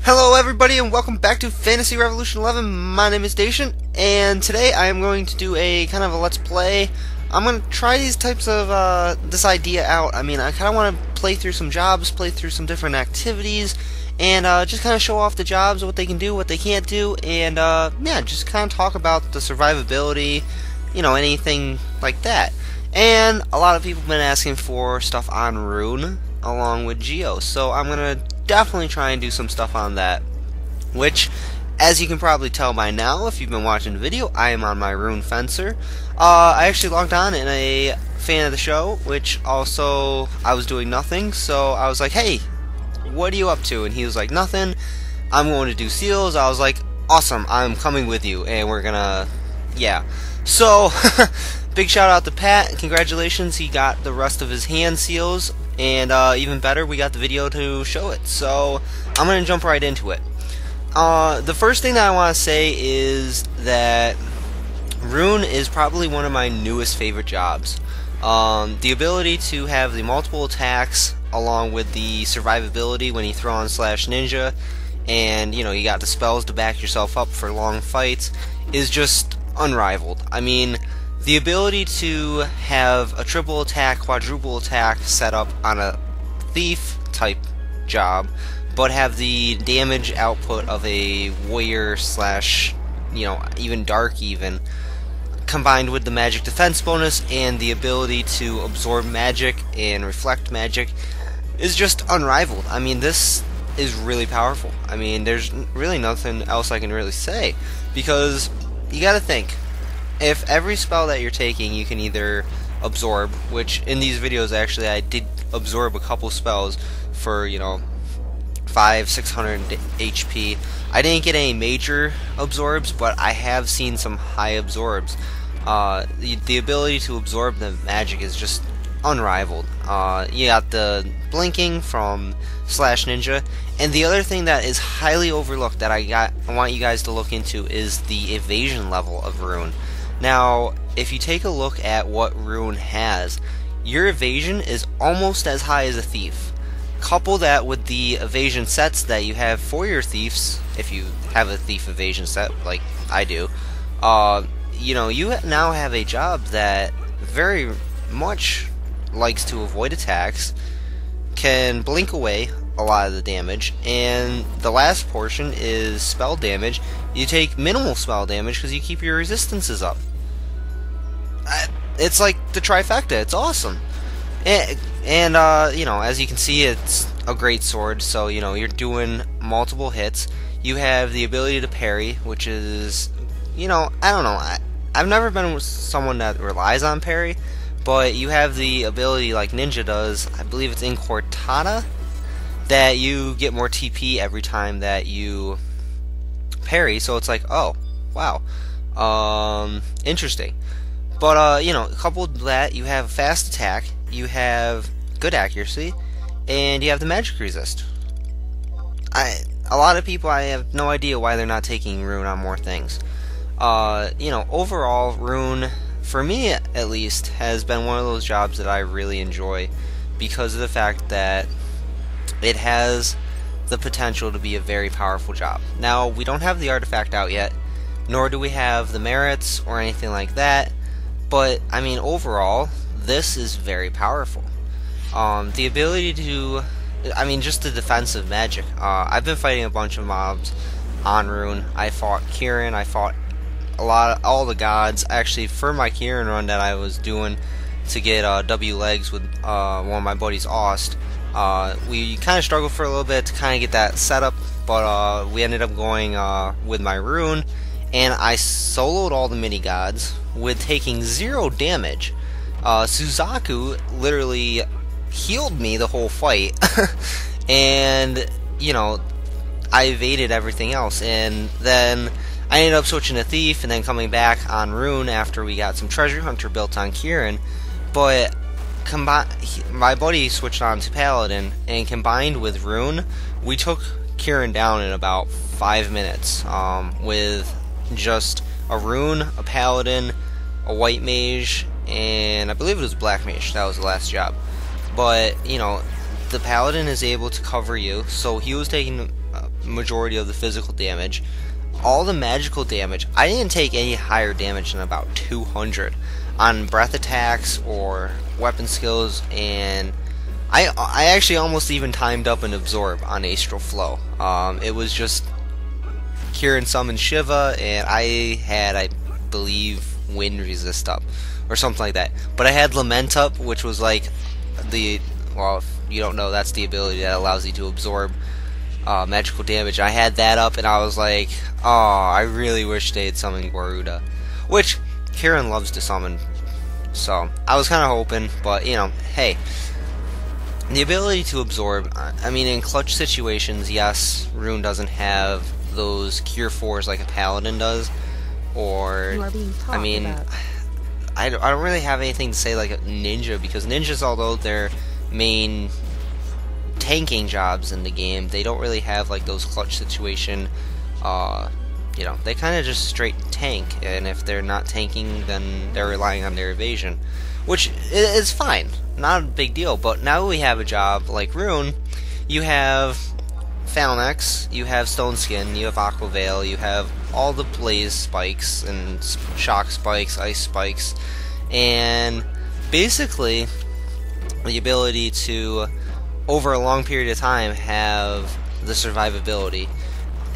Hello everybody and welcome back to Fantasy Revolution 11. My name is Dacian, and today I am going to do a kind of a let's play. I'm going to try these types of, this idea out. I mean, I kind of want to play through some jobs, play through some different activities, and just kind of show off the jobs, what they can do, what they can't do, and yeah, just kind of talk about the survivability, you know, anything like that. And a lot of people have been asking for stuff on Rune along with Geo, so I'm going to definitely try and do some stuff on that, which, as you can probably tell by now if you've been watching the video, I am on my Rune Fencer. I actually logged on in a fan of the show, which also I was doing nothing, so I was like, hey, what are you up to? And he was like, nothing, I'm going to do seals. I was like, awesome, I'm coming with you, and we're gonna, yeah. So, big shout out to Pat, congratulations, he got the rest of his hand seals, and even better, we got the video to show it. So I'm going to jump right into it. The first thing that I want to say is that Rune is probably one of my newest favorite jobs. The ability to have the multiple attacks along with the survivability when you throw on /ninja, and you know, you got the spells to back yourself up for long fights, is just unrivaled. I mean, the ability to have a triple attack, quadruple attack set up on a thief type job, but have the damage output of a warrior slash, you know, even dark even, combined with the magic defense bonus and the ability to absorb magic and reflect magic, is just unrivaled. I mean, this is really powerful. I mean, there's really nothing else I can really say, because you gotta think, if every spell that you're taking you can either absorb, which in these videos actually I did absorb a couple spells for, you know, 500-600 HP. I didn't get any major absorbs, but I have seen some high absorbs. The ability to absorb the magic is just unrivaled. You got the blinking from /ninja, and the other thing that is highly overlooked that I want you guys to look into is the evasion level of Rune. Now, if you take a look at what Rune has, your evasion is almost as high as a thief. Couple that with the evasion sets that you have for your thieves, if you have a thief evasion set like I do, you know, you now have a job that very much likes to avoid attacks, can blink away a lot of the damage, and the last portion is spell damage. You take minimal spell damage because you keep your resistances up. It's like the trifecta. It's awesome. And you know, as you can see, it's a great sword, so you know, you're doing multiple hits. You have the ability to parry, which is, you know, I don't know, I've never been someone that relies on parry, but you have the ability like Ninja does, I believe it's in Cortana, that you get more TP every time that you parry, so it's like, oh, wow, interesting. But, you know, coupled with that, you have fast attack, you have good accuracy, and you have the magic resist. A lot of people, I have no idea why they're not taking Rune on more things. You know, overall, Rune, for me at least, has been one of those jobs that I really enjoy because of the fact that it has the potential to be a very powerful job. Now, we don't have the artifact out yet, nor do we have the merits or anything like that, but, I mean, overall, this is very powerful. The ability to, I mean, just the defensive magic. I've been fighting a bunch of mobs on Rune. I fought Kieran, I fought all the gods. Actually, for my Kieran run that I was doing to get W legs with one of my buddies, Aust, we kind of struggled for a little bit to kind of get that set up, but we ended up going with my Rune, and I soloed all the mini gods with taking 0 damage. Suzaku literally healed me the whole fight, and you know, I evaded everything else, and then I ended up switching to Thief and then coming back on Rune after we got some Treasure Hunter built on Kieran. But my buddy switched on to Paladin, and combined with Rune, we took Kieran down in about 5 minutes with just a Rune, a Paladin, a White Mage, and I believe it was Black Mage. That was the last job. But, you know, the Paladin is able to cover you, so he was taking majority of the physical damage. All the magical damage, I didn't take any higher damage than about 200 on breath attacks or weapon skills, and I actually almost even timed up an absorb on Astral Flow. It was just Kieran summoned Shiva, and I believe Wind Resist up or something like that. But I had Lament up, which was like well, if you don't know, that's the ability that allows you to absorb magical damage. I had that up, and I was like, oh, I really wish they had summoned Garuda, which Kieran loves to summon. So I was kind of hoping, but you know, hey, the ability to absorb. I mean, in clutch situations, yes, Rune doesn't have those Cure 4s like a Paladin does, or I mean, I don't really have anything to say like a Ninja, because Ninjas, although they're main tanking jobs in the game, they don't really have like those clutch situation. You know, they kind of just straight tank, and if they're not tanking, then they're relying on their evasion, which is fine, not a big deal. But now we have a job like Rune. You have Phalanx, you have Stone Skin, you have Aqua Veil, you have all the Blaze spikes and Shock spikes, Ice spikes, and basically the ability to, over a long period of time, have the survivability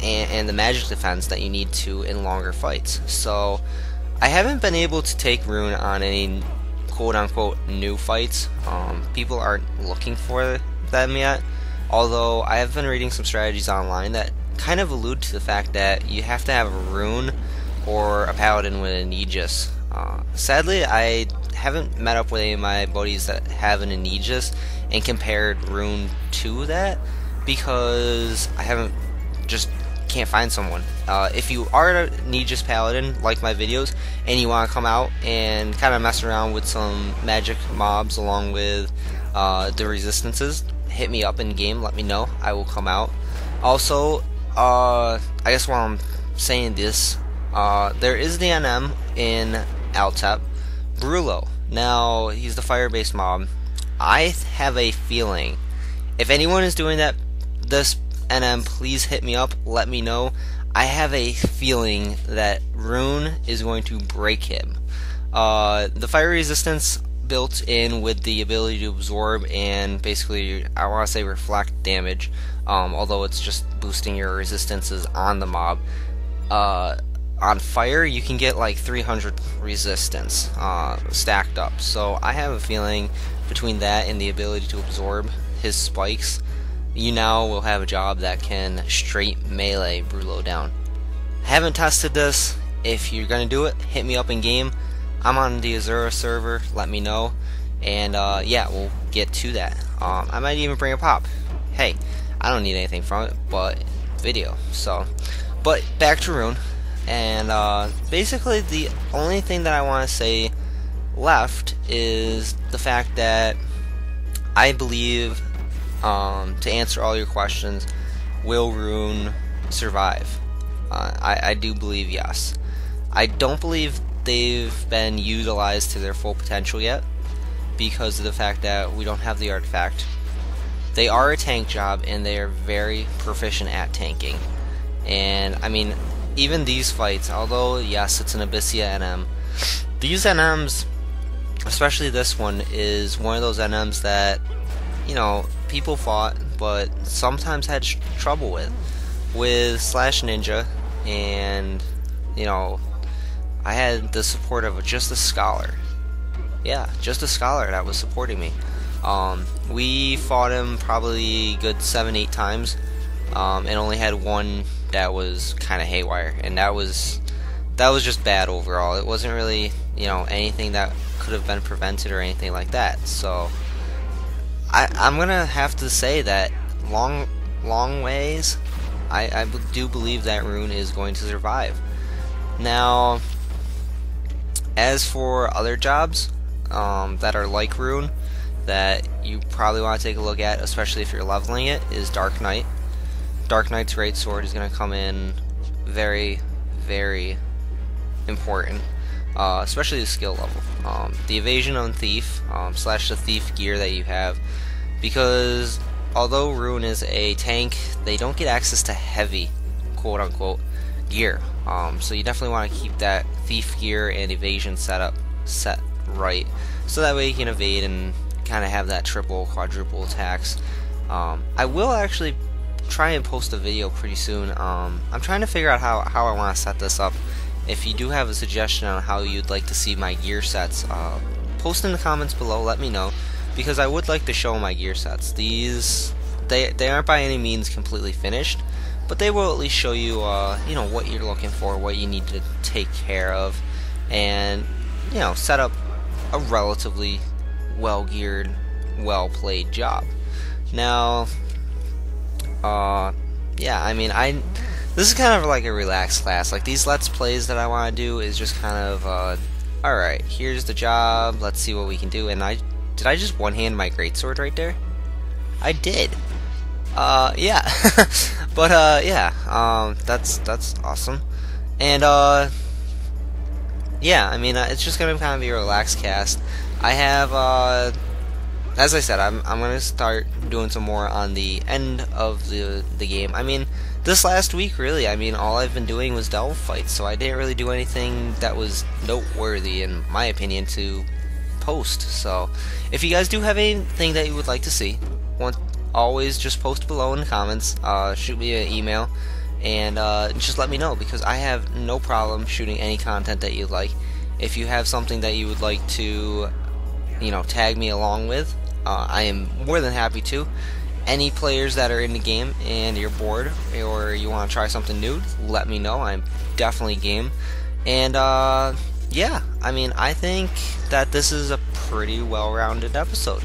and the magic defense that you need to in longer fights. So I haven't been able to take Rune on any quote-unquote new fights. People aren't looking for them yet, although I have been reading some strategies online that kind of allude to the fact that you have to have a Rune or a Paladin with an Aegis. Sadly, I haven't met up with any of my buddies that have an Aegis and compared Rune to that, because I can't find someone. If you are an Aegis Paladin, like my videos, and you want to come out and kind of mess around with some magic mobs along with the resistances, hit me up in game, let me know, I will come out. Also, I guess while I'm saying this, there is the NM in Altep, Brullo. Now, he's the fire-based mob. I have a feeling, if anyone is doing this NM, please hit me up, let me know. I have a feeling that Rune is going to break him. The fire resistance built in with the ability to absorb and basically, I want to say, reflect damage, although it's just boosting your resistances on the mob. On fire, you can get like 300 resistance stacked up. So I have a feeling between that and the ability to absorb his spikes, you now will have a job that can straight melee Brullo down. Haven't tested this. If you're gonna do it, hit me up in game. I'm on the Azura server, let me know, and yeah, we'll get to that. I might even bring a pop. Hey, I don't need anything from it but video. So, but back to Rune, and basically the only thing that I want to say left is the fact that I believe, to answer all your questions, will Rune survive? I do believe yes. I don't believe they've been utilized to their full potential yet, because of the fact that we don't have the artifact. They are a tank job, and they are very proficient at tanking. And I mean, even these fights, although yes, it's an Abyssia NM, these NMs, especially this one, is one of those NMs that, you know, people fought, but sometimes had trouble with Slash Ninja, and you know, I had the support of just a scholar. Yeah, just a scholar that was supporting me. We fought him probably good 7-8 times, and only had one that was kind of haywire, and that was just bad overall. It wasn't really, you know, anything that could have been prevented or anything like that. So I'm gonna have to say that long ways, I do believe that Rune is going to survive. Now, as for other jobs that are like Rune that you probably want to take a look at, especially if you're leveling it, is Dark Knight. Dark Knight's Greatsword is going to come in very, very important, especially the skill level. The evasion on Thief, slash the Thief gear that you have, because although Rune is a tank, they don't get access to heavy, quote unquote, gear. So you definitely want to keep that thief gear and evasion set right, so that way you can evade and kind of have that triple, quadruple attacks. I will actually try and post a video pretty soon. I'm trying to figure out how I want to set this up. If you do have a suggestion on how you'd like to see my gear sets, post in the comments below, let me know, because I would like to show my gear sets. They aren't by any means completely finished, but they will at least show you you know, what you're looking for, what you need to take care of, and you know, set up a relatively well geared, well played job. Now yeah, I mean, this is kind of like a relaxed class. Like, these let's plays that I want to do is just kind of alright, here's the job, let's see what we can do. And did I just one-hand my greatsword right there? I did. Yeah. But yeah, that's awesome. And yeah, I mean, it's just gonna kind of be a relaxed cast. I have as I said, I'm gonna start doing some more on the end of the game. I mean, this last week, really, I mean, all I've been doing was delve fights, so I didn't really do anything that was noteworthy, in my opinion, to post. So if you guys do have anything that you would like to see, always just post below in the comments, shoot me an email, and just let me know, because I have no problem shooting any content that you'd like. If you have something that you would like to, you know, tag me along with, I am more than happy to. Any players that are in the game and you're bored or you want to try something new, let me know. I'm definitely game. And yeah, I mean, I think that this is a pretty well-rounded episode.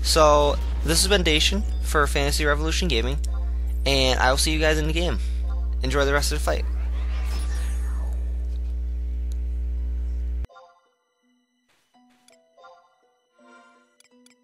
So this has been Dacian for Fantasy Revolution Gaming, and I will see you guys in the game. Enjoy the rest of the fight.